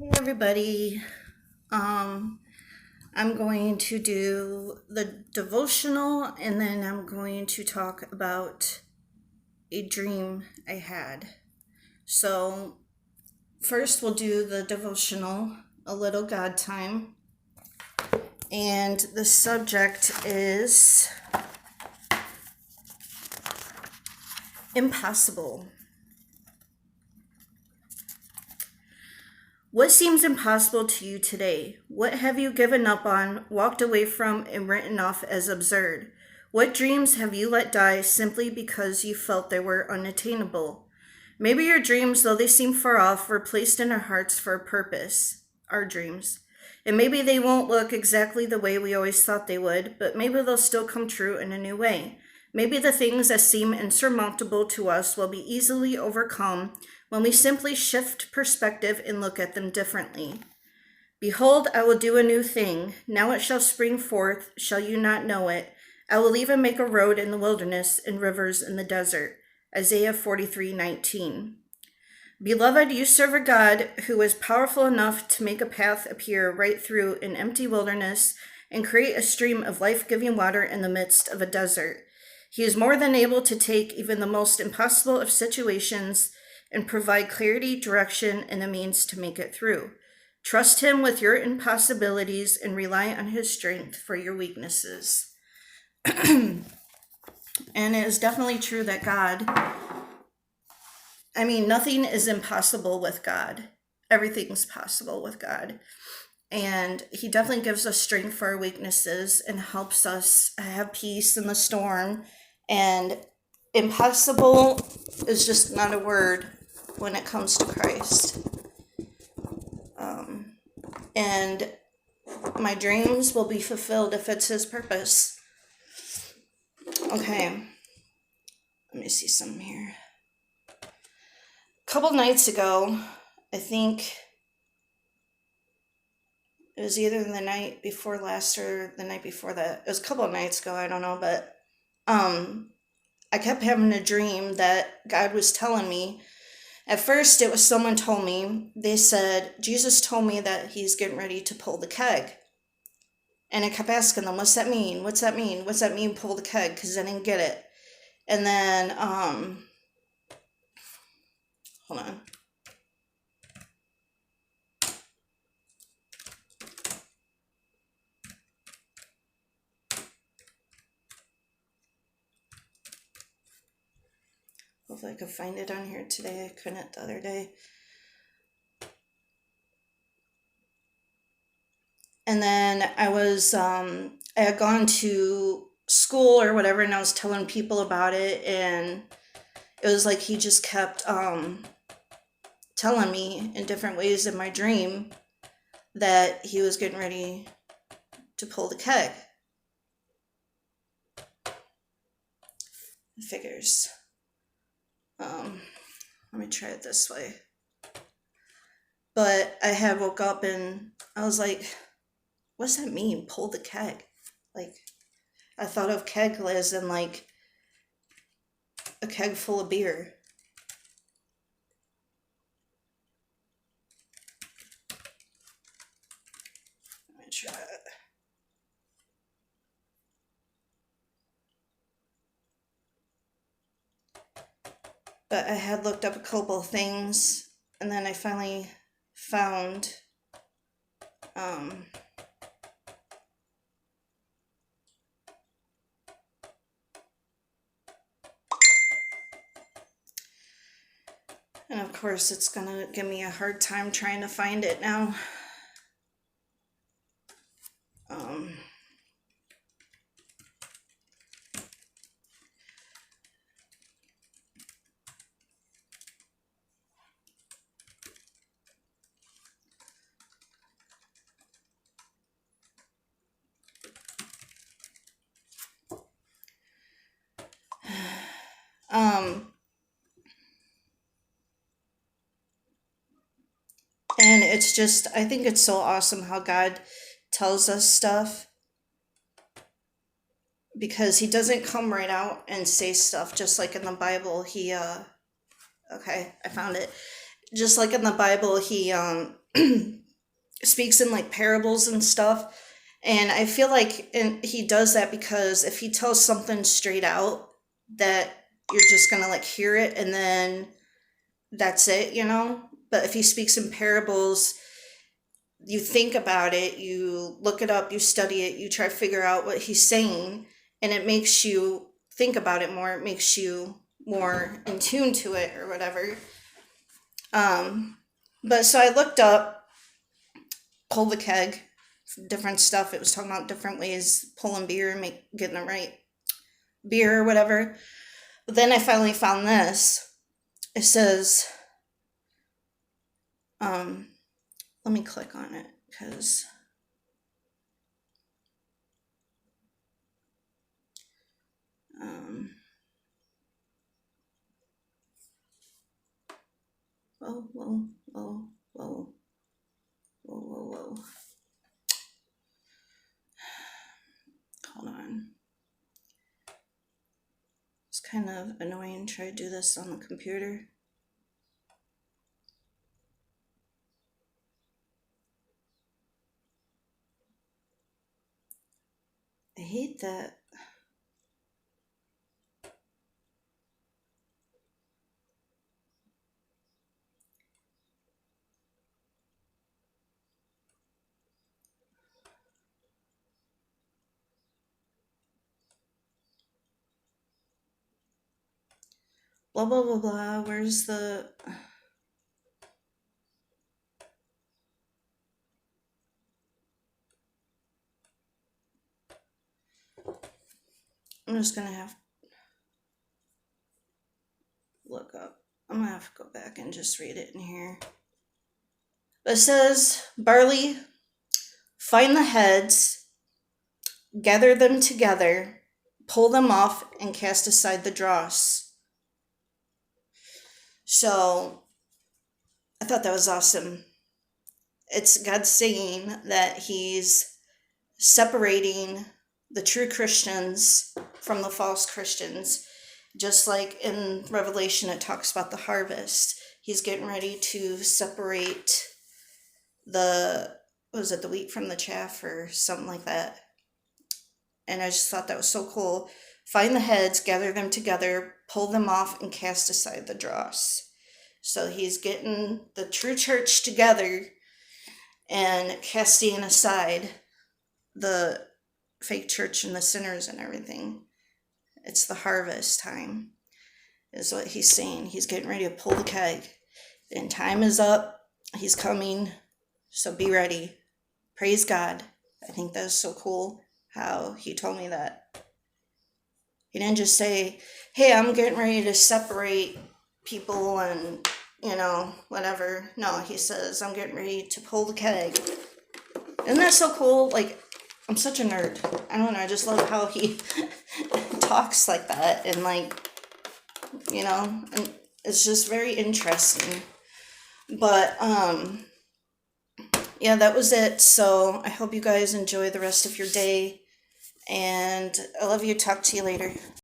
Hey everybody. I'm going to do the devotional and then I'm going to talk about a dream I had. So, first we'll do the devotional, a little God time. And the subject is impossible. What seems impossible to you today? What have you given up on, walked away from, and written off as absurd? What dreams have you let die simply because you felt they were unattainable? Maybe your dreams, though they seem far off, were placed in our hearts for a purpose. Our dreams. And maybe they won't look exactly the way we always thought they would, but maybe they'll still come true in a new way. Maybe the things that seem insurmountable to us will be easily overcome when we simply shift perspective and look at them differently. Behold, I will do a new thing. Now it shall spring forth. Shall you not know it? I will even make a road in the wilderness and rivers in the desert. Isaiah 43:19. Beloved, you serve a God who is powerful enough to make a path appear right through an empty wilderness and create a stream of life-giving water in the midst of a desert. He is more than able to take even the most impossible of situations and provide clarity, direction, and the means to make it through. Trust him with your impossibilities and rely on his strength for your weaknesses. And it is definitely true that nothing is impossible with God. Everything's possible with God. And he definitely gives us strength for our weaknesses and helps us have peace in the storm. And impossible is just not a word when it comes to Christ. And my dreams will be fulfilled if it's his purpose. Okay, let me see some here. A couple nights ago, I think it was either the night before last or the night before that. It was a couple of nights ago, I don't know, but I kept having a dream that God was telling me. At first, it was someone told me, they said, Jesus told me that he's getting ready to pull the keg. And I kept asking them, what's that mean? What's that mean? What's that mean, pull the keg? Because I didn't get it. And then, hold on. Hopefully I could find it on here today. I couldn't the other day. And then I had gone to school or whatever, and I was telling people about it, and it was like he just kept telling me in different ways in my dream that he was getting ready to pull the keg. Figures. Let me try it this way. But I had woke up and I was like, what's that mean, pull the keg? Like, I thought of keg as in like a keg full of beer. Let me try it. But I had looked up a couple of things, and then I finally found and of course it's gonna give me a hard time trying to find it now. And it's just, I think it's so awesome how God tells us stuff, because he doesn't come right out and say stuff just like in the Bible. Okay, I found it. Just like in the Bible, he speaks in like parables and stuff. And I feel like he does that because if he tells something straight out, that you're just gonna like hear it and then that's it, you know? But if he speaks in parables, you think about it, you look it up, you study it, you try to figure out what he's saying, and it makes you think about it more. It makes you more in tune to it or whatever. But so I looked up pull the keg, different stuff. It was talking about different ways pulling beer and getting the right beer or whatever. But then I finally found this. It says, let me click on it because whoa, whoa, whoa, whoa, whoa, whoa, whoa. Hold on. It's kind of annoying to try to do this on the computer. I hate that. Blah, blah, blah, blah. Where's the... I'm just going to have to look up. I'm going to have to go back and just read it in here. But it says, barley, find the heads, gather them together, pull them off, and cast aside the dross. So I thought that was awesome. It's God saying that he's separating the true Christians from the false Christians. Just like in Revelation, it talks about the harvest. He's getting ready to separate the wheat from the chaff or something like that. And I just thought that was so cool. Find the heads, gather them together, pull them off, and cast aside the dross. So he's getting the true church together and casting aside the fake church and the sinners and everything. It's the harvest time, is what he's saying. He's getting ready to pull the keg. And time is up. He's coming. So be ready. Praise God. I think that's so cool how he told me that. He didn't just say, hey, I'm getting ready to separate people and, whatever. No, he says, I'm getting ready to pull the keg. Isn't that so cool? Like, I'm such a nerd. I don't know. I just love how he talks like that. And and it's just very interesting. But, yeah, that was it. So I hope you guys enjoy the rest of your day. And I love you. Talk to you later.